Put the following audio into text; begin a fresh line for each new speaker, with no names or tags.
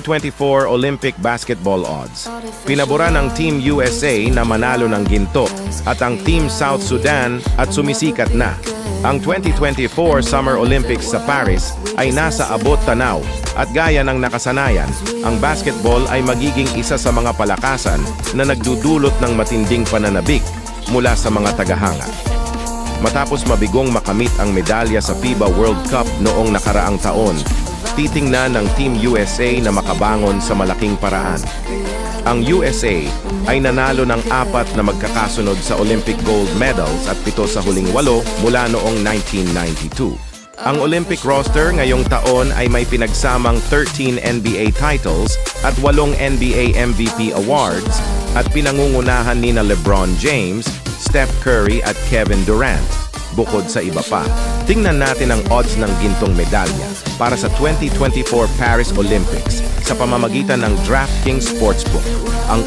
2024 Olympic Basketball Odds. Pinabura ng Team USA na manalo ng ginto at ang Team South Sudan at sumisikat na. Ang 2024 Summer Olympics sa Paris ay nasa abot tanaw at gaya ng nakasanayan, ang basketball ay magiging isa sa mga palakasan na nagdudulot ng matinding pananabik mula sa mga tagahanga. Matapos mabigong makamit ang medalya sa FIBA World Cup noong nakaraang taon, titingnan ng Team USA na makabangon sa malaking paraan. Ang USA ay nanalo ng 4 na magkakasunod sa Olympic gold medals at 7 sa huling 8 mula noong 1992. Ang Olympic roster ngayong taon ay may pinagsamang 13 NBA titles at 8 NBA MVP awards at pinangungunahan ni LeBron James, Steph Curry at Kevin Durant, bukod sa iba pa. Tingnan natin ang odds ng gintong medalya para sa 2024 Paris Olympics sa pamamagitan ng DraftKings Sportsbook. Ang